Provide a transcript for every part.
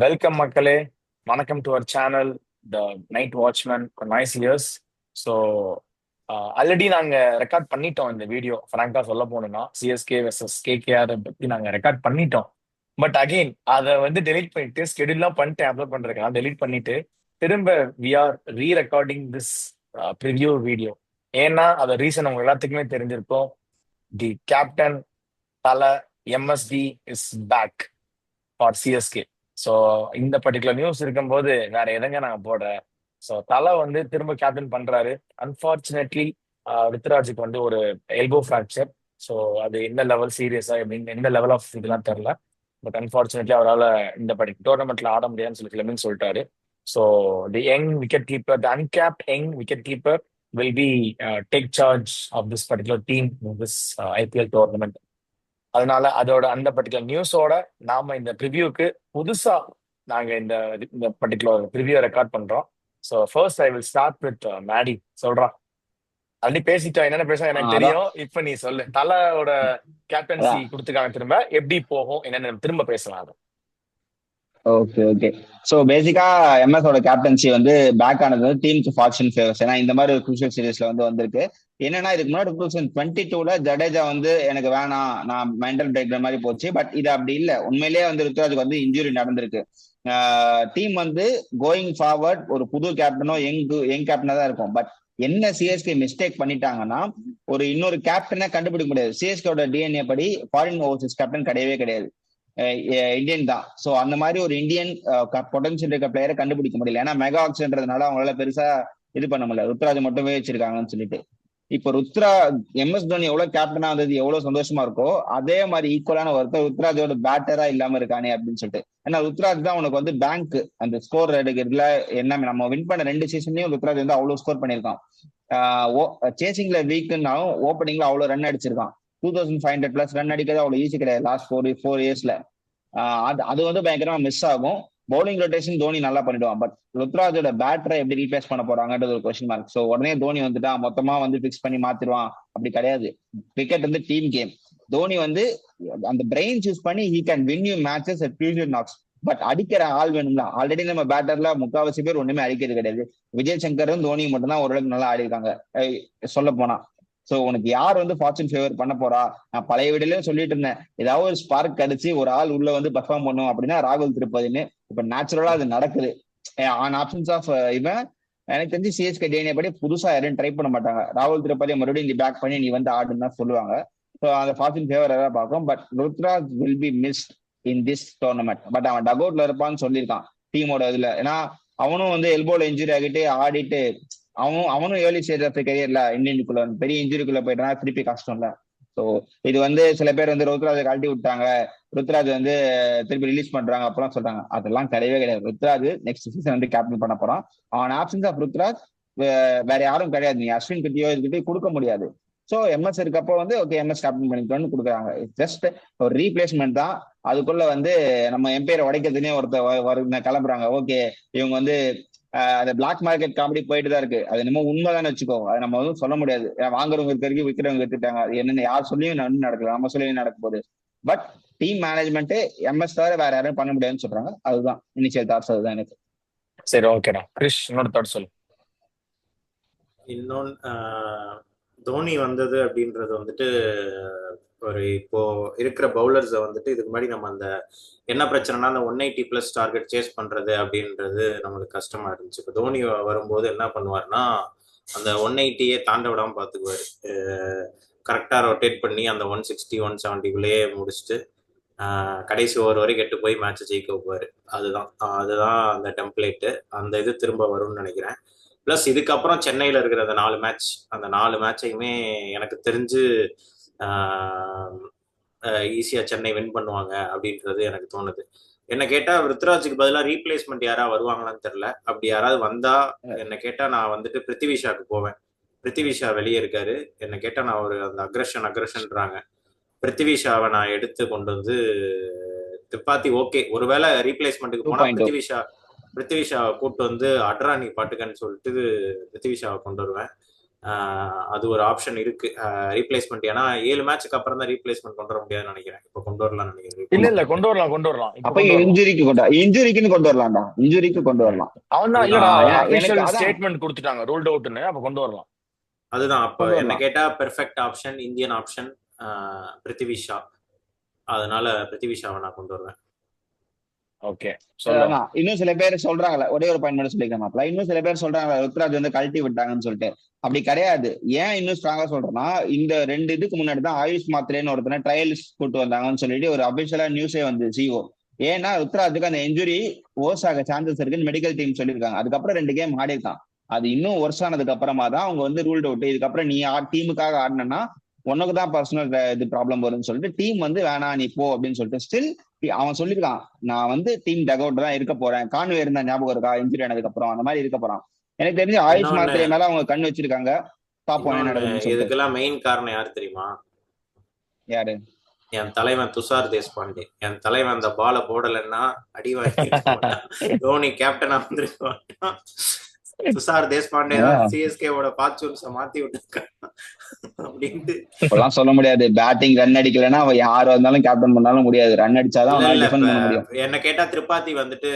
Welcome மக்களே. வணக்கம் to our channel the night watchman noise years. So already நாங்கள் record பண்ணிட்டோம் இந்த வீடியோ. ஃப்ராங்காக சொல்ல போனோம்னா சிஎஸ்கே வெர்சஸ் கேகேஆர் பற்றி நாங்கள் ரெக்கார்ட் பண்ணிட்டோம். பட் அகெயின் அதை வந்து டெலீட் பண்ணிட்டு ஸ்கெடியூல்லாம் பண்ணிட்டு அப்லோட் பண்ணுறதுக்கு டெலீட் பண்ணிட்டு திரும்ப we are re recording this preview video. ஏன்னா அது ரீசன் உங்க எல்லாத்துக்குமே தெரிஞ்சிருக்கும். தி கேப்டன் தல MSD is back for CSK. So இந்த பர்டிகுலர் நியூஸ் இருக்கும்போது வேற எதங்க நாங்க போடுறேன். ஸோ தலை வந்து திரும்ப கேப்டன் பண்றாரு. அன்பார்ச்சுனேட்லி ருத்ராஜுக்கு வந்து ஒரு எல்போ ஃப்ராக்சர். ஸோ அது எந்த லெவல் சீரியஸா எந்த லெவல் ஆஃப் இதெல்லாம் தெரில. பட் அன்பார்ச்சுனேட்லி அவரால் இந்த டோர்னமெண்ட்ல ஆட முடியாதுன்னு சொல்லி கிளம்பின்னு சொல்லிட்டாரு. So the young wicket keeper, the uncapped young wicket keeper will be take charge of this particular team this IPL tournament. அதனால அதோட அந்த பர்டிகுலர் நியூஸோட நாம இந்த ப்ரிவியூக்கு புதுசா நாங்க இந்த இந்த பர்டிகுலர் ப்ரிவியூ ரெக்கார்ட் பண்றோம். So first I will start with Maddy. சொல்றான் அப்படி பேசிட்டோம், என்னென்ன பேச எனக்கு அதான் தெரியும். இப்ப நீ சொல்லு, தலோட கேப்டன்சி கொடுத்துக்காங்க, திரும்ப எப்படி போகும் என்னன்னு திரும்ப பேசலாம் அதை. Okay okay. ஸோ பேசிக்கா எம்எஸோட கேப்டன்சி வந்து பேக் ஆனது டீமுக்கு ஃபார்ச்சூன் ஃபேவர்ஸ். ஏன்னா இந்த மாதிரி ஒரு குரூஷியல் சீரீஸ்ல வந்து வந்திருக்கு. என்னன்னா இதுக்கு முன்னாடி 2022 ஜடேஜா வந்து எனக்கு வேணாம், நான் மென்டல் பிரேக் மாதிரி போச்சு. பட் இது அப்படி இல்லை. உண்மையிலேயே வந்து ருத்ராஜுக்கு வந்து இன்ஜுரி நடந்திருக்கு. டீம் வந்து கோயிங் ஃபார்வர்ட் ஒரு புது கேப்டனோ யங் கேப்டனா தான் இருக்கும். பட் என்ன சிஎஸ்கே மிஸ்டேக் பண்ணிட்டாங்கன்னா, ஒரு இன்னொரு கேப்டனை கண்டுபிடிக்க முடியாது. சிஎஸ்கேட டிஎன்ஏ படி ஃபாரின் ஓவர்சீஸ் கேப்டன் கிடையவே கிடையாது, இந்தியன் தான். ஸோ அந்த மாதிரி ஒரு இந்தியன் பொட்டன்ஷியல் இருக்க பிளேயரை கண்டுபிடிக்க முடியல. ஏன்னா மெகா ஆக்ஷன்றதுனால அவங்களால பெருசா இது பண்ண முடியல. ருத்ராஜ் மட்டுமே வச்சிருக்காங்கன்னு சொல்லிட்டு. இப்போ எம்எஸ் தோனி எவ்வளவு கேப்டனா வந்தது எவ்வளவு சந்தோஷமா இருக்கோ, அதே மாதிரி ஈக்குவலான ஒருத்தர் ருத்ராஜோட பேட்டரா இல்லாம இருக்கானே அப்படின்னு சொல்லிட்டு. ஏன்னா ருத்ராஜ் தான் உனக்கு வந்து பேங்க் அந்த ஸ்கோர் எடுக்கிறதுல என்ன. நம்ம வின் பண்ண 2 சீசன்லயும் ருத்ராஜ் வந்து அவ்வளவு ஸ்கோர் பண்ணியிருக்கான். சேசிங்ல வீக்குன்னாலும் ஓப்பனிங்ல அவ்வளவு ரன் அடிச்சிருக்கான். 2500+ ரன் அடிக்கிறது அவ்வளவு ஈஸி கிடையாது லாஸ்ட் 4 இயர்ஸ்ல. அது வந்து பயங்கரமா மிஸ் ஆகும். பவுலிங் ரொட்டேஷன் தோனி நல்லா பண்ணிடுவான். பட் ருத்ராஜோட பேட்டரை எப்படி ரீப்ளேஸ் பண்ண போறாங்கன்றது ஒரு கொஸ்டின் மார்க். ஸோ உடனே தோனி வந்துட்டா மொத்தமா வந்து பிக்ஸ் பண்ணி மாத்திடுவான் அப்படி கிடையாது. கிரிக்கெட் வந்து டீம் கேம். தோனி வந்து அந்த பிரெயின் சூஸ் பண்ணி he can win you matches at future knocks. But அடிக்கிற ஆள் வேணும்ல. ஆல்ரெடி நம்ம பேட்டர்ல 3/4 பேர் ஒண்ணுமே அடிக்கிறது கிடையாது. விஜய் சங்கரும் தோனி மட்டும் தான் ஓரளவுக்கு நல்லா ஆடி இருக்காங்க சொல்ல போனா. சோ உனக்கு யார் வந்து ஃபார்ச்சூன் ஃபேவர் பண்ண போறா? நான் பழைய வீடியோலயும் சொல்லிட்டு இருந்தேன், ஏதாவது ஒரு ஸ்பார்க் அடிச்சு ஒரு ஆள் உள்ள வந்து பர்ஃபார்ம் பண்ணும் அப்படின்னா ராகுல் திருப்பதின்னு. இப்ப நேச்சுரலா அது நடக்குது. ஆன் ஆப்ஷன்ஸ் ஆஃப் இவன் எனக்கு தெரிஞ்சு சிஎஸ்கே டிஎன்ஏ படி புதுசா யாரும் ட்ரை பண்ண மாட்டாங்க. ராகுல் திருப்பதி மறுபடியும் நீ பேக் பண்ணி நீ வந்து ஆடுன்னு தான் சொல்லுவாங்க. ஸோ அந்த ஃபார்ச்சூன் ஃபேவர் ஏதாவது பார்க்கும். But Ruturaj will be mist in this tournament. But அவன் டக் அவுட்ல இருப்பான்னு சொல்லியிருக்கான் டீமோட இதுல. ஏன்னா அவனும் வந்து எல்போல இன்ஜுரி ஆகிட்டு ஆடிட்டு அவனும் ஏர்லி ஸ்டேஜ் ஆஃப் கரியர்ல இந்தியனுக்குள்ள பெரிய இன்ஜுரிக்குள்ள போயிட்டா திருப்பி கஷ்டம் இல்ல. ஸோ இது வந்து சில பேர் வந்து ருத்ராஜை கழட்டி விட்டாங்க, ருத்ராஜ் வந்து திருப்பி ரிலீஸ் பண்றாங்க அப்பெல்லாம் சொல்றாங்க. அதெல்லாம் கிடையவே கிடையாது. ருத்ராஜ் நெக்ஸ்ட் சீசன் வந்து கேப்டன் பண்ண போறான். அவன் ஆப்ஷன்ஸ் ஆஃப் ருத்ராஜ் வேற யாரும் கிடையாது. நீ அஸ்வின் கிட்டயோ இதுக்கிட்டே கொடுக்க முடியாது. ஸோ எம்எஸ் இருக்கப்போ வந்து ஓகே எம்எஸ் கேப்டன் பண்ணிக்கலாம்னு கொடுக்குறாங்க. ஜஸ்ட் ஒரு ரீப்ளேஸ்மெண்ட் தான். அதுக்குள்ள வந்து நம்ம எம்பையரை உடைக்கிறதுனே ஒருத்தர் கிளம்புறாங்க. ஓகே இவங்க வந்து அந்த பிளாக் மார்க்கெட் காமெடி போயிட்டு தான் இருக்கு. அது என்னமோ உண்மைதானே வச்சுக்கோ, அதை நம்ம வந்து சொல்ல முடியாது. வாங்குறவங்க இருக்கிறது விற்கிறவங்க எடுத்துட்டாங்க. அது என்னென்ன யார் சொல்லியும் நடக்கல, நம்ம சொல்லியும் நடக்க போகுது. பட் டீம் மேனேஜ்மெண்ட் எம்எஸ் தவிர வேற யாரும் பண்ண முடியாதுன்னு சொல்றாங்க. அதுதான் இனிஷியல் தாட்ஸ். அதுதான் எனக்கு. சரி, ஓகேடா. கிரிஷ் இன்னொரு தாட் சொல்லு. இன்னொன்று தோனி வந்தது அப்படின்றது வந்துட்டு ஒரு இப்போ இருக்கிற பவுலர்ஸை வந்துட்டு இதுக்கு முன்னாடி நம்ம அந்த என்ன பிரச்சனைனா அந்த 180+ டார்கெட் சேஸ் பண்றது அப்படின்றது நம்மளுக்கு கஷ்டமா இருந்துச்சு. இப்போ தோனி வரும்போது என்ன பண்ணுவார்னா அந்த 180யே தாண்ட விடாம பார்த்துக்குவார். கரெக்டாக ரொட்டேட் பண்ணி அந்த 160 170குள்ளேயே முடிச்சுட்டு கடைசி ஓவர் வரைக்கும் கெட்டு போய் மேட்சை ஜெயிக்க வைப்பார். அதுதான் அந்த டெம்ப்ளேட்டு. அந்த இது திரும்ப வரும்னு நினைக்கிறேன். ப்ளஸ் இதுக்கப்புறம் சென்னையில் இருக்கிற அந்த 4 மேட்ச், அந்த 4 மேட்சையுமே எனக்கு தெரிஞ்சு ஈஸியாக சென்னை வின் பண்ணுவாங்க அப்படின்றது எனக்கு தோணுது. என்ன கேட்டால் ருத்ராஜுக்கு பதிலாக ரீப்ளேஸ்மெண்ட் யாராவது வருவாங்களான்னு தெரில. அப்படி யாராவது வந்தால் என்ன கேட்டால் நான் வந்துட்டு பிருத்திவிஷாக்கு போவேன். பிருத்திவிஷா வெளியே இருக்காரு. என்ன கேட்டால் நான் ஒரு அந்த அக்ரஷன்றாங்க. பிருத்திவிஷாவை நான் எடுத்து கொண்டு வந்து திப்பாத்தி ஓகே ஒருவேளை ரீப்ளேஸ்மெண்ட்டுக்கு போனால் பிருத்திவிஷா கூப்பிட்டு வந்து அட்ரானி பாட்டுக்கன்னு சொல்லிட்டு பிருத்திவிஷாவை கொண்டு வருவேன். அது ஒரு ஆப்ஷன் இருக்கு ரீப்ளேஸ்மெண்ட். ஏன்னா 7 மேட்சுக்கு அப்புறம் தான் ரீப்ளேஸ்மெண்ட் கொண்டு வர முடியாதுன்னு நினைக்கிறேன். இப்போ கொண்டு வரலாம்னு நினைக்கிறேன் இல்ல இல்ல ரீப்ளேஸ்மெண்ட். கொண்டு வரலாம் இப்ப அப்ப கொண்டு வரலாம். இன்ஜுரிக்குன்னு கொண்டு வரலாம்டா, இன்ஜுரிக்கு கொண்டு வரலாம். அவன் தான் இல்லடா, அதுதான் ஏன்னா எனக்கு அபிஷியல் அதான் ஸ்டேட்மெண்ட் கொடுத்துட்டாங்க ரூல்ட் அவுட்னு, அப்ப கொண்டு வரலாம். அதுதான் அப்ப கொண்டு என்ன வரலாம். கேட்டா பெர்ஃபெக்ட் ஆப்ஷன் இந்தியன் ஆப்ஷன் பிருத்திவி ஷா. அதனால பிருத்திவி ஷாவை நான் கொண்டு வருவேன். ஓகே சொல்லும். அதான் இன்னும் சில பேர் சொல்றாங்கல்ல, ஒரே ஒரு பாயிண்ட் மட்டும் சொல்லிக்கிறேன். இன்னும் சில பேர் சொல்றாங்க ருத்ராஜ் வந்து கழட்டி விட்டாங்கன்னு சொல்லிட்டு. அப்படி கிடையாது. ஏன் இன்னும் ஸ்ட்ராங்கா சொல்றேன்னா, இந்த 2 இதுக்கு முன்னாடி தான் ஆயுஷ் மாத்திரேன்னு ஒருத்தனை ட்ரையல்ஸ் கூட்டு வந்தாங்கன்னு சொல்லிட்டு ஒரு அபிஷியலா நியூஸே வந்து சிஓ. ஏன்னா ருத்ராஜுக்கு அந்த இன்ஜுரி ஓர்ஸ் ஆக சான்சஸ் இருக்குன்னு மெடிக்கல் டீம் சொல்லியிருக்காங்க. அதுக்கப்புறம் 2 கேம் ஆடிருக்கான். அது இன்னும் ஒர்ஸ் ஆனதுக்கு அப்புறமா தான் அவங்க வந்து ரூல்ட் அவுட். இதுக்கப்புறம் நீ டீமுக்காக ஆடினா உனக்கு தான் பர்சனல் இது ப்ராப்ளம் வரும்னு சொல்லிட்டு டீம் வந்து வேணாம் நீ போ அப்படின்னு சொல்லிட்டு ஸ்டில் அவன் சொல்லியிருக்கான், நான் வந்து டீம் டக் அவுட் தான் இருக்க போறேன். கான்வே இருந்தா ஞாபகம் இருக்கா, இன்ஜுரி ஆனதுக்கு அப்புறம் அந்த மாதிரி இருக்க போறான். எனக்கு தெரிஞ்சு ஆயுஷ் இன்னொன்னு மாத்திரை மேல அவங்க கண் வச்சிருக்காங்க. பாப்போம் என்ன இன்னொன்னு நடக்குதுன்னு சொல்லிட்டு. இதுக்கெல்லாம் மெயின் காரணம் யாரு தெரியுமா? யாரு? என் தலைவன் துஷார் தேஷ்பாண்டே. என் தலைவன் அந்த பால போடலைன்னா அடி வாங்கியிருக்க மாட்டான். தோனி கேப்டனா வந்திருக்க மாட்டான். துஷார் தேஷ்பாண்டே தான் சிஎஸ்கேவோட ஃபார்ச்சூன்ஸை மாத்தி விட்டுருக்கான் அப்படின்ட்டு. இப்பெல்லாம் சொல்ல முடியாது. பேட்டிங் ரன் அடிக்கலன்னா அவன் யார் வந்தாலும் கேப்டன் பண்ணாலும் முடியாது. ரன் அடிச்சாதான் அவனால டிஃபெண்ட் பண்ண முடியும். என்ன கேட்டா திரிபாதி வந்துட்டு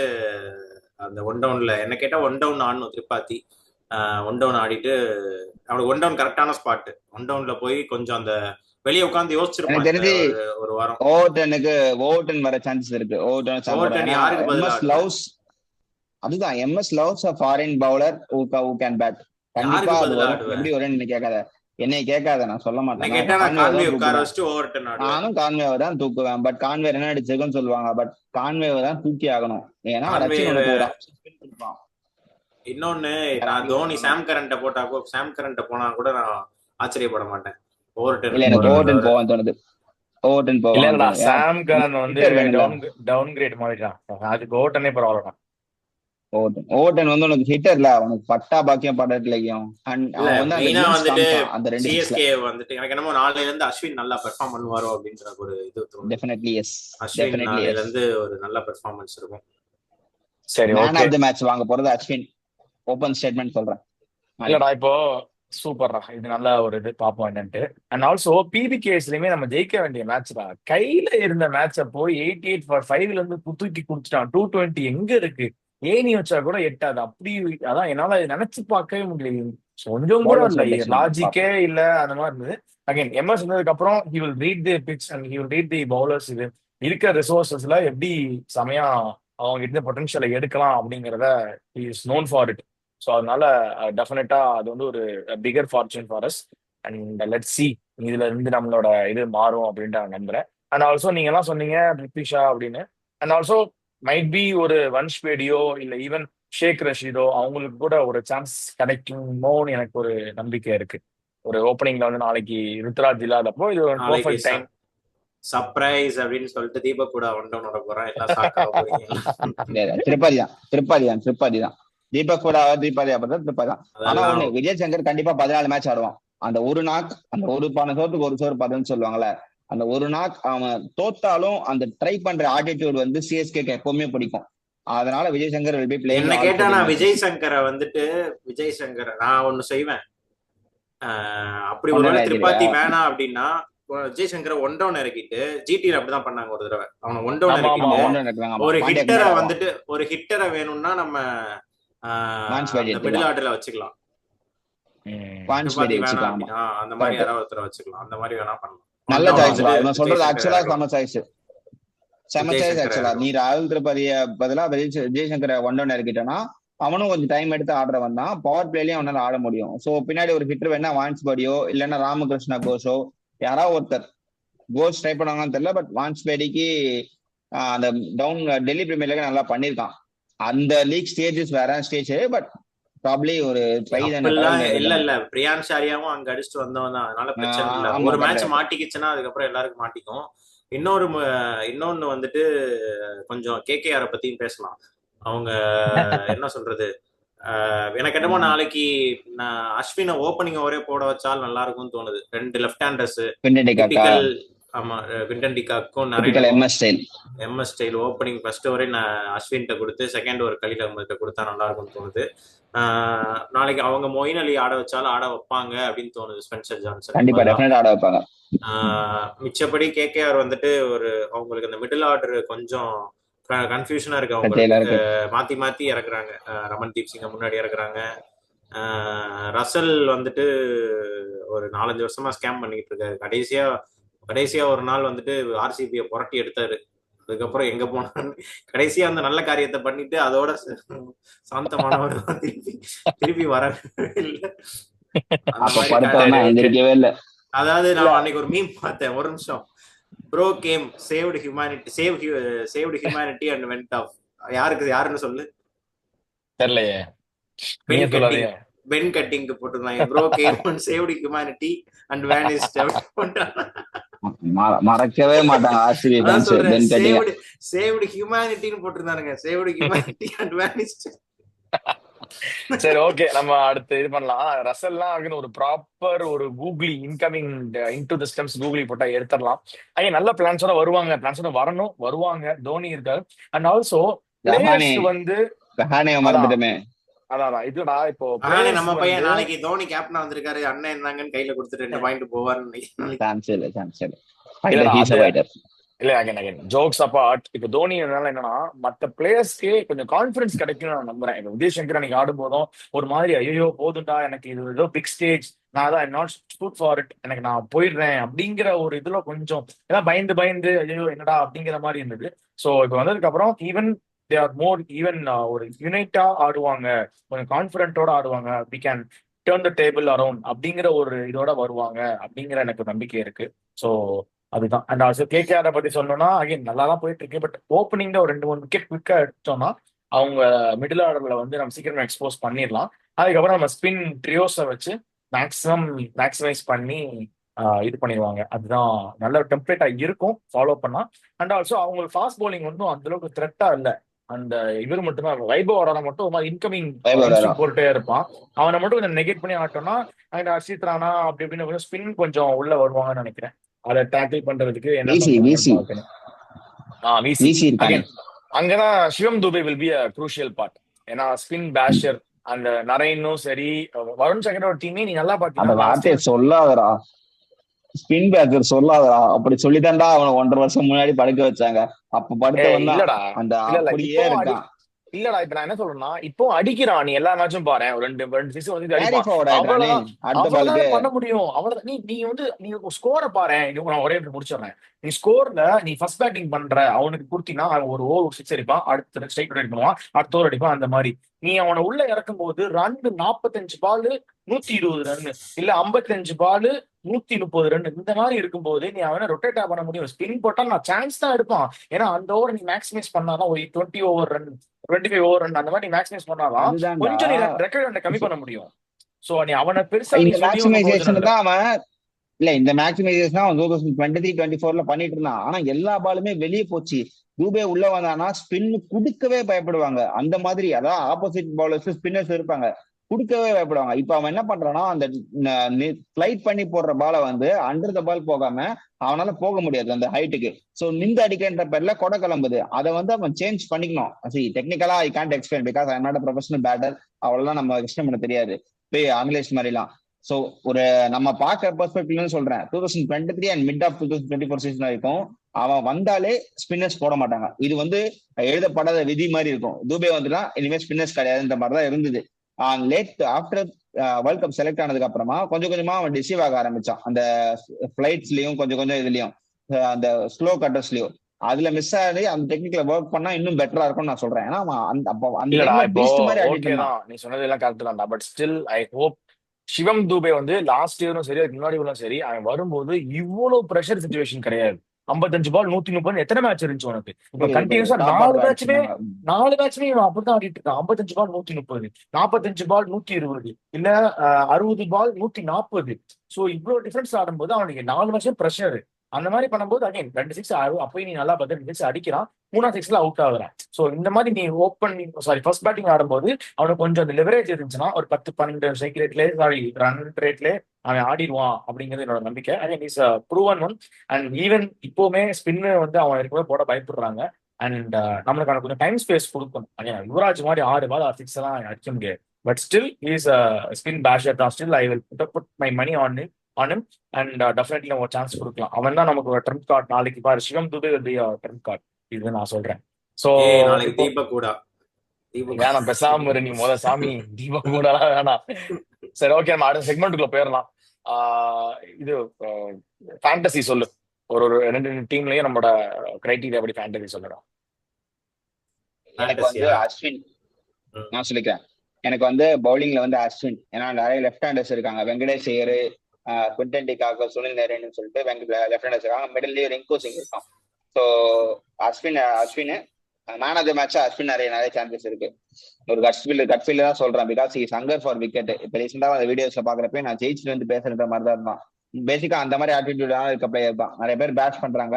அந்த ஒன் டவுன்ல என்ன கேட்டா ஒன் டவுன் ஆடணும். திரிபாதி ஒன் டவுன் ஆடிட்டு அவனுக்கு ஒன் டவுன் கரெக்டான ஸ்பாட். ஒன் டவுன்ல போய் கொஞ்சம் அந்த வெளியே உட்காந்து யோசிச்சிருப்பான். தெரிஞ்சு ஒரு வாரம் ஓவர்டன் வர சான்சஸ் இருக்கு. ஓவர்டன் யாருக்கு பதிலா அதுதான் MS loves a foreign bowler who can bat. கண்டிப்பா அது வரும். எப்படி வரும்னு என்னை கேட்காத, நான் சொல்ல மாட்டேன். நானும் கான்வேவை தான் தூக்குவேன். பட் கான்வே என்ன அடிச்சிருக்குன்னு சொல்லுவாங்க. பட் கான்வேவை தான் தூக்கி ஆகணும். ஏன்னா இன்னொன்னு நான் தோனி சாம் கரண்ட போனா கூட நான் ஆச்சரியப்பட மாட்டேன். ஓவர்டன் போவான்னு தோணுது. ஓவர்டன் போவான். சாம் கரன் வந்து டவுன் கிரேட் மாதிரிதான். அதுக்கு ஓவர்டனே பரவாயில்ல. ஓவர்டன் வந்து உனக்கு ஹிட்டர்ல அவனுக்கு பட்டா பாக்கியம் படத்துலயும் அந்த சிஎஸ்கே வந்துட்டு எனக்கு என்னமோ நாளையில இருந்து அஸ்வின் நல்லா பெர்ஃபார்ம் பண்ணுவாரோ அப்படின்ற ஒரு இது தோணும். Definitely yes. அஸ்வின் நாளையில இருந்து ஒரு நல்ல பெர்ஃபார்மன்ஸ் இருக்கும். சரி, மேன் ஆஃப் தி மேட்ச் வாங்க போறது அஸ்வின். ஓபன் ஸ்டேட்மெண்ட் சொல்றேன். இல்லடா இப்போ சூப்பர்ரா, இது நல்ல ஒரு இது பாப்போம் என்னன்ட்டு. அண்ட் ஆல்சோ பிபிகேஸ்லயுமே நம்ம ஜெயிக்க வேண்டிய மேட்ச் தான். கையில இருந்த மேட்ச போய் 88 for 5ல இருந்து தூக்கி கொடுத்துட்டான். 220 எங்க இருக்கு? ஏனி வச்சா கூட எட்டாது. அப்படி அதான் என்னால நினைச்சு பார்க்கவே முடியல. கொஞ்சம் கூட இல்ல, லாஜிக்கே இல்ல. அந்த மாதிரி இருந்தது. அகைன் எம்எஸ் வந்ததுக்கு அப்புறம் he will read the pitch and he will read the bowlers. இது இருக்கிற ரிசோர்சஸ்ல எப்படி செமையா அவங்க கிட்ட பொட்டன்ஷியலை எடுக்கலாம் அப்படிங்கிறத he is known for it. So அதனால டெஃபினட்டா அது வந்து ஒரு bigger fortune for us. And let's see இதுல இருந்து நம்மளோட இது மாறும் அப்படின்ட்டு நான் நம்புறேன். அண்ட் ஆல்சோ நீங்க எல்லாம் சொன்னீங்க பிரித்திஷா அப்படின்னு. அண்ட் ஆல்சோ மைட் பி ஒரு வன்ஷ் பேடியோ இல்ல ஈவன் ஷேக் ரஷீதோ அவங்களுக்கு கூட ஒரு சான்ஸ் கிடைக்குமோன்னு எனக்கு ஒரு நம்பிக்கை இருக்கு. ஒரு ஓப்பனிங்ல வந்து நாளைக்கு ருத்ராஜ் இல்லாதப்போ இது ஒரு பெர்ஃபெக்ட் டைம். சர்ப்ரைஸ் அப்படின்னு சொல்லிட்டு தீபக் கூட ஒன் டவுன் வர போறான். திருப்பதி தான் தீபக் கூட திரிபாதி தான். ஆனா ஒண்ணு, விஜய் சங்கர் கண்டிப்பா 14 மேட்ச் ஆடுவான். அந்த ஒரு நாக், அந்த ஒரு பானை சோத்துக்கு ஒரு சோறு பதன்னு சொல்லுவாங்கல்ல, அந்த ஒரு நாக் அவன் தோத்தாலும் அந்த ட்ரை பண்ற ஆட்டிடியூட் வந்து சிஎஸ்கேக்கு எப்பவுமே பிடிக்கும். அதனால Vijay Shankar will be playing. என்ன கேட்டா நான் விஜய் சங்கரை நான் ஒண்ணு செய்வேன். அப்படி ஒரு திரிபாதி வேணாம் அப்படின்னா விஜய் சங்கரை ஒன் டவுன் இறக்கிட்டு ஜிடி அப்படிதான் பண்ணாங்க ஒரு தடவை. அவனை ஒன் டவுன் இறக்கிட்டு ஒரு ஹிட்டரை வேணும்னா நம்ம மிடில் ஆர்டர்ல வச்சுக்கலாம். அந்த மாதிரி யாராவது ஒருத்தர வச்சுக்கலாம். அந்த மாதிரி வேணா பண்ணலாம். நல்ல சாய்ஸ். நான் சொல்றது ஆக்சுவலா செம சாய்ஸ். ஆக்சுவலா நீ ராகுல் திரிபாதிய பதிலா விஜய் சங்கரை ஒன் டவுன் இறக்கிட்டனா அவனும் கொஞ்சம் டைம் எடுத்து ஆடுறவன் தான். பவர் பிளேலயும் அவனால ஆட முடியும். சோ பின்னாடி ஒரு ஹிட்டர் வேணா வான்ஸ்பேடியோ இல்லைன்னா ராமகிருஷ்ணா கோஷோ யாராவது ஒருத்தர் கோஷ் ட்ரை பண்ணுவாங்கன்னு தெரியல. பட் வான்ஸ்பேடிக்கு அந்த டவுன் டெல்லி பிரீமியர் லீக் நல்லா பண்ணிருக்கான். அந்த லீக் ஸ்டேஜஸ் வேற ஸ்டேஜ். பட் ப்ராப்ளி ஒரு இல்ல பிரியான் ஷாரியாவும் அங்க அடிச்சுட்டு வந்தவன் தான். அதனால பிரச்சனை இல்ல. ஒரு மேட்ச் மாட்டிக்கிச்சுன்னா அதுக்கப்புறம் எல்லாருக்கும் மாட்டிக்கும். இன்னொன்னு வந்துட்டு கொஞ்சம் கேகேஆரை பத்தியும் பேசலாம். அவங்க என்ன சொல்றது, எனக்கு என்னமோ நாளைக்கு அஸ்வினை ஓப்பனிங் ஓவரே போட வச்சால் நல்லா இருக்கும்னு தோணுது. 2 லெஃப்ட் ஹேண்டர்ஸ் ஆமா, குவிண்டன் டிகாக்கும் டிபிக்கல் நரேனுக்கும் MS style. MS style opening first ஓவரே நான் அஸ்வின்கிட்ட கொடுத்து செகண்ட் ஓவர் கலீல் அகமதுகிட்ட கொடுத்தா நல்லா இருக்கும்னு தோணுது. நாளைக்கு அவங்க மொயின் அலி ஆட வச்சாலும் ஆட வைப்பாங்க அப்படின்னு தோணுது, ஸ்பென்சர் ஜான்சன் கண்டிப்பா பதிலா. டெஃபினட்டா ஆட வைப்பாங்க. மிச்சப்படி கேகேஆர் வந்துட்டு அவங்களுக்கு அந்த மிடில் ஆர்டர் கொஞ்சம் கன்ஃபியூஷனா இருக்கு கட்டையில அவங்களுக்கு. இருக்கு. மாத்தி மாத்தி இறக்குறாங்க. ரமன்தீப் சிங்கை முன்னாடி இறக்குறாங்க. ரசல் வந்துட்டு ஒரு 4-5 வருஷமா ஸ்கேம் பண்ணிட்டு இருக்காரு. கடைசியா ஒரு நாள் வந்துட்டு ஆர்சிபியை புரட்டி எடுத்தாரு. அதுக்கப்புறம் எங்க போனான்னு கடைசியா அந்த நல்ல காரியத்தை பண்ணிட்டு அதோட சாந்தமானவர் திருப்பி வரவே இல்லை. அந்த அப்ப மாதிரி படுத்தவனா எந்திரிக்கவே இல்லை. அதாவது நான் அன்னைக்கு ஒரு மீம் பார்த்தேன், ஒரு நிமிஷம். Bro came saved humanity and went off. யாருன்னு சொல்லு. தெரியலையே, நீங்க சொல்லாதீங்க. பென் கட்டிங்க்கு போட்டிருந்தாங்க, bro came and saved humanity and vanished. மறக்கவே மாட்டாங்க RCB fans Ben Cutting. Saved ஹியூமனிட்டின்னு போட்டிருந்தானுங்க, சேவ்டு ஹியூமனிட்டி அண்ட் வேனிஸ்ட். சரி, ஓகே, நம்ம அடுத்து இது பண்ணலாம். ரசல்லாம் ஒரு ப்ராப்பர் ஒரு googly incoming into the stems googly போட்டா எடுத்துடலாம். ஐயா நல்ல பிளான்ஸோட வருவாங்க, பிளான்ஸோட வருவாங்க. தோனி இருக்காரு. அண்ட் ஆல்சோ பிளேயர்ஸ் வந்து மறந்துட்டுமே. அதான் இதுடா இப்போ நம்ம பையன் நாளைக்கு தோனி கேப்டனா வந்திருக்காரு, அண்ணன் இருந்தாங்கன்னு கையில கொடுத்துட்டு 2 பாயிண்ட் போவாருன்னு. இல்ல, அகைன் ஜோக்ஸ் அபார்ட், இப்ப தோனி என்னன்னா மத்த பிளேயர்ஸ்க்கே கொஞ்சம் கான்பிடன்ஸ் கிடைக்கும் நான் நம்புறேன். இப்ப விஜய் சங்கர் அன்னைக்கு ஆடும் போதும் ஒரு மாதிரி ஐயோ போதுண்டா, எனக்கு இது ஏதோ பிக் ஸ்டேஜ், நான் தான் நாட் சூட் ஃபார் இட், எனக்கு நான் போயிடுறேன் அப்படிங்கிற ஒரு இதுல கொஞ்சம் ஏதாவது பயந்து ஐயோ என்னடா அப்படிங்கிற மாதிரி இருந்தது. ஸோ இப்ப வந்ததுக்கு அப்புறம் even they are more even ஒரு யுனைட்டா ஆடுவாங்க, கொஞ்சம் கான்பிடென்ட்டோட ஆடுவாங்க. We can turn the table around அப்படிங்கிற ஒரு இதோட வருவாங்க அப்படிங்கிற எனக்கு நம்பிக்கை இருக்கு. ஸோ அதுதான். அண்ட் ஆல்சோ கேகேஆர் பத்தி சொன்னோம்னா அகைன் நல்லா தான் போயிட்டு இருக்கு. பட் ஓப்பனிங்ல ஒரு 2-3 விக்கெட் குவிக்கா எடுத்தோம்னா அவங்க மிடில் ஆர்டர்ல நம்ம சீக்கிரமா எக்ஸ்போஸ் பண்ணிடலாம். அதுக்கப்புறம் நம்ம ஸ்பின் ட்ரியோஸை வச்சு மேக்ஸிமைஸ் பண்ணி இது பண்ணிடுவாங்க. அதுதான் நல்ல டெம்ப்ளேட்டா இருக்கும் ஃபாலோ பண்ணா. அண்ட் ஆல்சோ அவங்களுக்கு ஃபாஸ்ட் பவுலிங் அந்த அளவுக்கு த்ரெட்டா இல்லை. அந்த இவர் மட்டும்தான் வைபவ் ஆடான மட்டும் ஒரு மாதிரி இன்கமிங் போட்டே இருப்பான். அவனை மட்டும் கொஞ்சம் நெகேட் பண்ணி ஆட்டோம்னா அண்ட் ஹர்ஷித் ராணா அப்படி இப்படின்னு ஸ்பின் கொஞ்சம் உள்ள வருவாங்கன்னு நினைக்கிறேன். அதை டேக்கிள் பண்றதுக்கு அங்கதான் Shivam Dube will be a crucial part. ஏன்னா ஸ்பின் பேஷர் அந்த நரேனும் சரி, வருண் சங்கரோட டீமே நீ நல்லா பாத்தீங்கன்னா சொல்லாதடா, ஸ்பின் பேக்கர் சொல்லாதடா. அப்படி சொல்லித்தான்டா அவனை 1.5 வருஷம் முன்னாடி படுக்க வச்சாங்க. அப்ப படுத்த அந்த அப்படியே இருக்கான். இல்லடா, இப்ப நான் என்ன சொல்றேன்னா இப்போ அடிக்கிறான். நீ எல்லா மேட்சும் பாரு, ஒரு 2 சிக்ஸ் வந்து பண்ண முடியும். அவ்வளவுதான். நீ ஸ்கோரை பாரு. நான் ஒரே முடிச்சிடறேன். நீ ஸ்கோர்ல நீ ஃபர்ஸ்ட் பேட்டிங் பண்ற அவனுக்கு கொடுத்தீங்கன்னா அவன் ஒரு ஓவர் 6 அடிப்பான், அடுத்த ஸ்ட்ரைக் ரொட்டேட் பண்ணுவான், அடுத்த ஓவர் அடிப்பான். அந்த மாதிரி நீ அவனை உள்ள இறக்கும் போது 45 பால் 120 ரன், இல்ல 55 பால் 130 ரன், இந்த மாதிரி இருக்கும்போது நீ அவனை ரொட்டேட்டா பண்ண முடியும். ஸ்பின் போட்டா நான் சான்ஸ் தான் எடுப்பான். ஏன்னா அந்த ஓவர் நீ மேக்ஸிமைஸ் பண்ணாதான் ஒரு 20 ஓவர் ரன் 25 ஓவர் ரன் அந்த மாதிரி நீ மேக்ஸிமைஸ் பண்ணாதான் கொஞ்சம் நீ ரெக்கார்ட் கம்மி பண்ண முடியும். சோ நீ அவனை பெருசா இந்த மேக்ஸிமைசேஷன் 2023-24 பண்ணிட்டு இருந்தான். ஆனா எல்லா பாலுமே வெளியே போச்சு. தூபே உள்ள வந்தானா ஸ்பின் குடுக்கவே பயப்படுவாங்க. அந்த மாதிரி அதான் ஆப்போசிட் பவுலர்ஸ் ஸ்பின்னர்ஸ் இருப்பாங்க, குடுக்கவே பயப்படுவாங்க. இப்ப அவன் என்ன பண்றான்னா அந்த ஃபிளைட் பண்ணி போடுற பாலை அண்டர் த பால் போகாம அவனால போக முடியாது அந்த ஹைட்டுக்கு. சோ நிந்து அடிக்கின்ற பேர்ல கொடை கிளம்புது. அதை அவன் சேஞ்ச் பண்ணிக்கணும். டெக்னிக்கலா I can't explain because I am not a professional batter. அவ்வளவுதான் நம்ம எக்ஸ்பிளைன் பண்ண தெரியாது ஆங்கிலேஷ் மாதிரிலாம். சோ ஒரு நம்ம பாக்குற பெர்ஸ்பெக்டிவ்ல சொல்றேன், 2023 அண்ட் மிட் ஆஃப் 2024 சீசன் வரைக்கும் அவன் வந்தாலே ஸ்பின்னர்ஸ் போட மாட்டாங்க. இது எழுதப்படாத விதி மாதிரி இருக்கும். தூபே இனிமே ஸ்பின்னர்ஸ் கிடையாதுன்ற மாதிரிதான் இருந்தது. Late after world cup select ஆனதுக்கு அப்புறமா கொஞ்சம் கொஞ்சமா அவன் டிசீவ் ஆக ஆரம்பிச்சான். அந்த பிளைட்ஸ்லயும் கொஞ்சம் இதுலயும் அந்த ஸ்லோ கட்டர்ஸ்லயும் அதுல மிஸ் ஆகி அந்த டெக்னிக்கல ஒர்க் பண்ணா இன்னும் பெட்டரா இருக்கும்னு நான் சொல்றேன். ஏன்னா நீ சொன்னது எல்லாம் கரெக்ட் தான். But still I hope Shivam Dube last இயரும் சரி, அதுக்கு முன்னாடி சரி, அவன் வரும்போது இவ்வளவு ப்ரெஷர் சிச்சுவேஷன் கிடையாது. 55 பால் 130 எத்தனை மேட்ச் இருந்துச்சு உனக்கு? இப்ப கண்டினியூஸா 4 மேட்சுமே அப்படிதான் ஆடிட்டு இருக்கான். 55 பால் 130, 45 பால் 120, இல்ல 60 பால் 140. சோ இவ்வளவு டிஃபரன்ஸ் ஆடும்போது அவனுக்கு 4 மேட்சும் ப்ரெஷர். அந்த மாதிரி பண்ணும்போது அகைன் 2 6 அப்பயும் நீ நல்லா பார்த்து 2 6 அடிக்கிறான், 3 6ல அவுட் ஆகுறான். ஸோ இந்த மாதிரி நீ ஃபர்ஸ்ட் பேட்டிங் ஆடும்போது அவனுக்கு கொஞ்சம் அந்த லெவரேஜ் இருந்துச்சுன்னா ஒரு 10 12 ஸ்ட்ரைக் ரேட்லேயே ரன் ரேட்லேயே அவன் ஆடிடுவான் அப்படிங்கிறது என்னோட நம்பிக்கை. Again is proven one. And even இப்போவுமே ஸ்பின்னு வந்து அவன் இருக்கவே போட பயப்படுறாங்க. அண்ட் நம்மளுக்கான கொஞ்சம் டைம் ஸ்பேஸ் கொடுக்கணும். அகைன் யுவராஜ் மாதிரி 6 பால் 6 எல்லாம் அடிக்க முடியாது. But still is spin pressure தான். Still I will put my money on him and definitely ஒரு சான்ஸ் கொடுக்கலாம். அவன் தான் நமக்கு ஒரு ட்ரம்ப் கார்டு. நாளைக்கு பாரு சிவம் துபே ட்ரம்ப் கார்டு, இது நான் சொல்றேன். ஸோ நாளைக்கு இப்போ தீபக் கூட வேணாம், பெசாம இரு நீ சாமி. தீபக் கூட வேணாம். சரி, ஓகே, நம்ம அடுத்த செக்மெண்ட்டுக்குள்ள போயிடலாம். இது ஃபேண்டசி சொல்லு. ஒரு 2 டீம்லயும் நம்மளோட கிரைட்டீரியா எப்படி ஃபேண்டசி சொல்லலாம். எனக்கு வந்து அஸ்வின் நான் சொல்லிக்கிறேன். எனக்கு வந்து பவுலிங்ல வந்து அஸ்வின், ஏன்னா நிறைய லெஃப்ட் ஹேண்டர்ஸ் இருக்காங்க. வெங்கடேஷ் ஐயர், குவிண்டன் டிகாக், சுனில் நரேன் சொல்லிட்டு லெஃப்ட் ஹேண்டர்ஸ் இருக்காங்க. மிடில்லையும் ரிங்கு சிங் இருக்கான். So Ashwin man of the match Ashwin நிறைய சான்சஸ் இருக்கு. ஒரு கட் ஃபீல் தான் சொல்றேன். Because is hunger for wicket. இப்போ ரீசெண்டாக அந்த வீடியோஸ்ல பாக்குறப்ப நான் ஜெயிச்சுட்டு வந்து பேசுற மாதிரி தான் இருந்தான். பேசிக்கா அந்த மாதிரி ஆட்டிடியூடான இருக்க பிளேயர் தான். நிறைய பேர் பேட்ச் பண்றாங்க.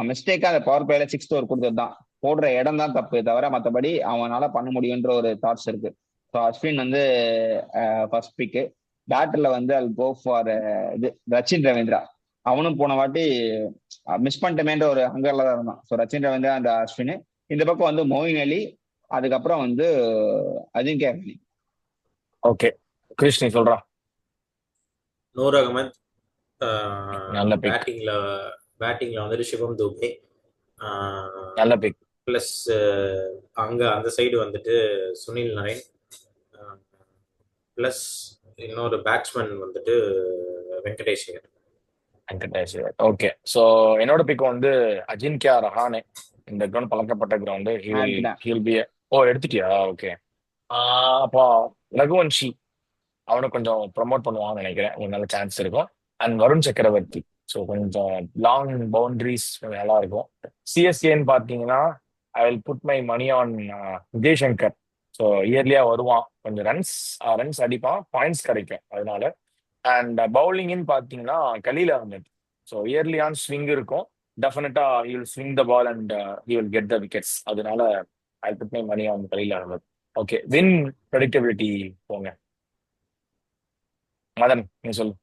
மிஸ்டேக்கா அந்த பவர் பிளேல 6th ஓவர் கொடுத்தது தான். போடுற இடம் தான் தப்பு தவிர மற்றபடி அவனால பண்ண முடியுன்ற ஒரு தாட்ஸ் இருக்கு. ஸோ அஸ்வின் வந்து ஃபர்ஸ்ட் பிக்கு. பேட்டர்ல வந்து அல் கோ ஃபார் இது ரச்சின் ரவீந்திரா. அவனும் போன வாட்டி மிஸ் பண்ணிட்டமேன்ற ஒரு ஹங்கர்ல தான் இருந்தான். ஸோ ரச்சின் ரவீந்திரா அந்த அஸ்வின். இந்த பக்கம் வந்து மொயின் அலி, அதுக்கப்புறம் வந்து அஜிங்கியா ரஹானே. ஓகே, கிருஷ்ணி சொல்றான். நூர் அகமது. நல்ல பிக். பேட்டிங்ல வந்துட்டு சிவம் துபே நல்ல பிக். பிளஸ் அங்க அந்த சைடு வந்துட்டு சுனில் நரேன், பிளஸ் இன்னொரு பேட்ஸ்மேன் வந்துட்டு வெங்கடேஷ் ஐயர். ஓகே, ஸோ என்னோட பிக் வந்து அஜிங்கியா ரஹானே. இந்த கிரவுண்ட் பழக்கப்பட்ட கிரவுண்டு. எடுத்துட்டியா? ஓகே. அப்போ ரகுவன்ஷி அவனை கொஞ்சம் ப்ரொமோட் பண்ணுவான்னு நினைக்கிறேன். ஒரு நல்ல சான்ஸ் இருக்கும். அண்ட் வருண் சக்கரவர்த்தி. ஸோ கொஞ்சம் லாங் பவுண்டரிஸ் நல்லா இருக்கும். சிஎஸ்கேன்னு பார்த்தீங்கன்னா I will put my money on Vijay Shankar. So இயர்லியா வருவான், கொஞ்சம் ரன்ஸ் அடிப்பான், பாயிண்ட்ஸ் கிடைக்கும் அதனால. அண்ட் பவுலிங்னு பார்த்தீங்கன்னா Khaleel Ahmed. So early on swing இருக்கும். டெஃபினட்டா he will swing the ball and he will get the wickets. அதனால I'll put my money on Khaleel Ahmed. Okay, win predictability போங்க. மதன் நீ சொல்லு.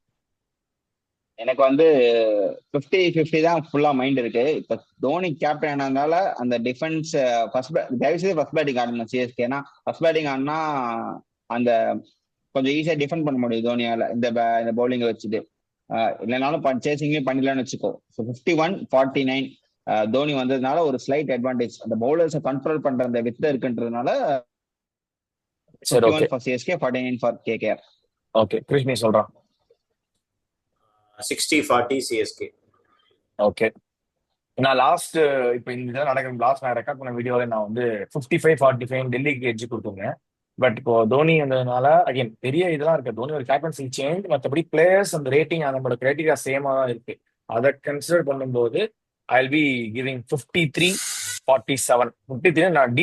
எனக்கு வந்து 50-50 தான் ஃபுல்லா மைண்ட் இருக்கு. இப்ப தோனி கேப்டன் ஆனதுனால அந்த டிஃபென்ஸ் தயவுசெய்து ஃபர்ஸ்ட் பேட்டிங் ஆடணும் சிஎஸ்கே. ஏன்னா ஃபர்ஸ்ட் பேட்டிங் ஆடினா அந்த கொஞ்சம் ஈஸியா டிஃபெண்ட் பண்ண முடியும் தோனியால இந்த பவுலிங்கை வச்சுட்டு. இல்லைனாலும் சேசிங்லயும் பண்ணிடலாம்னு வச்சுக்கோ. ஸோ 51-49 தோனி வந்ததுனால ஒரு ஸ்லைட் அட்வான்டேஜ். அந்த பவுலர்ஸை கண்ட்ரோல் பண்ற அந்த வித் இருக்குன்றதுனால 51 for CSK, 49 for KKR. Okay, கிருஷ்ணி சொல்றான் 60-40 சிஎஸ்கே. ஓகே, நான் லாஸ்ட் இப்போ இந்த நடக்கிற லாஸ்ட் நான் ரெக்கார்ட் பண்ண வீடியோவில் நான் வந்து 55-45 டெல்லிக்கு எட்ஜ் கொடுத்துருந்தேன். பட் இப்போ தோனி வந்ததுனால அகைன் பெரிய இதெல்லாம் இருக்கு. தோனி ஒரு கேப்டன்சி சேஞ்ச், மற்றபடி பிளேயர்ஸ் அந்த ரேட்டிங் நம்மளோட கிரைட்டீரியா சேமா தான் இருக்கு. அதை கன்சிடர் பண்ணும்போது ஐ வில் பி கிவிங் 53-47. 53 நான்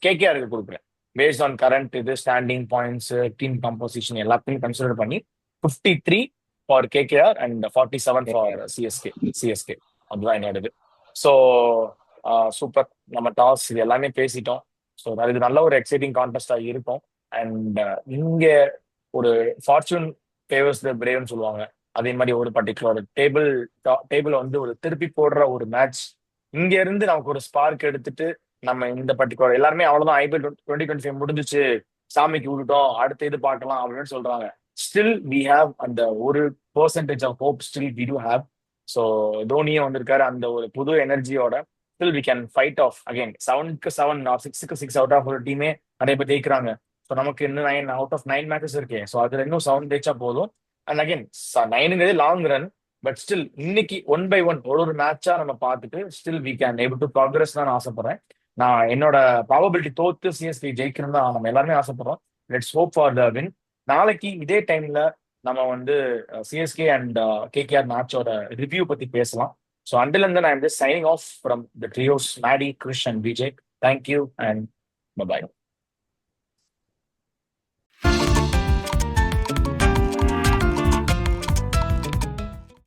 கேகேஆருக்கு கொடுக்குறேன். பேஸ்ட் ஆன் கரண்ட் இது ஸ்டாண்டிங் பாயிண்ட்ஸ், டீம் கம்போசிஷன் எல்லாத்தையும் கன்சிடர் பண்ணி 53 for KKR and 47 for CSK. அதுதான் என்னோடது. So super. நம்ம டாஸ் இது எல்லாமே பேசிட்டோம். ஸோ இது நல்ல ஒரு எக்ஸைட்டிங் கான்டெஸ்டா இருக்கும். அண்ட் இங்க ஒரு ஃபார்ச்சூன் ஃபேவர்ஸ் த பிரேவ்னு சொல்லுவாங்க. அதே மாதிரி ஒரு பர்டிகுலர் டேபிள் வந்து ஒரு திருப்பி போடுற ஒரு மேட்ச் இங்க இருந்து நமக்கு ஒரு ஸ்பார்க் எடுத்துட்டு நம்ம இந்த பர்டிகுலர் எல்லாருமே அவ்வளவுதான் ஐபிஎல் 2025 முடிஞ்சிச்சு, சாமிக்கு விட்டுட்டோம், அடுத்த இது பார்க்கலாம் அப்படின்னு சொல்றாங்க. ஸ்டில் வி ஹாவ் அந்த ஒரு percentage of hope still we do have. So தோனியே வந்திருக்காரு அந்த ஒரு புது எனர்ஜியோட. Still we can fight off again 7க்கு 7 or 6க்கு 6 அவுட் ஆஃப் ஒரு டீமே நிறைய பேர் ஜெயிக்கிறாங்க. ஸோ நமக்கு இன்னும் 9 அவுட் ஆஃப் 9 மேட்சஸ் இருக்கு. ஸோ அதுல இன்னும் 7 ஜெயிச்சா போதும். அண்ட் அகைன் 9ங்கிறது லாங் ரன். பட் ஸ்டில் இன்னைக்கு 1 by 1 ஒரு மேட்சா நம்ம பார்த்துட்டு still we can able to progress தான் ஆசைப்படுறேன். நான் என்னோட ப்ராபபிலிட்டி தோத்து சிஎஸ்கே ஜெயிக்கணும் தான் நம்ம எல்லாருமே ஆசைப்படுறோம். Let's hope for the win. நாளைக்கு இதே டைம்ல நம்ம வந்து சிஎஸ்கே அண்ட் கேகேஆர் மேட்சோட ரிவ்யூ பத்தி பேசலாம். So until then, I'm just signing off from the trios, Maddie, Krish, and Vijay. Thank you and bye-bye.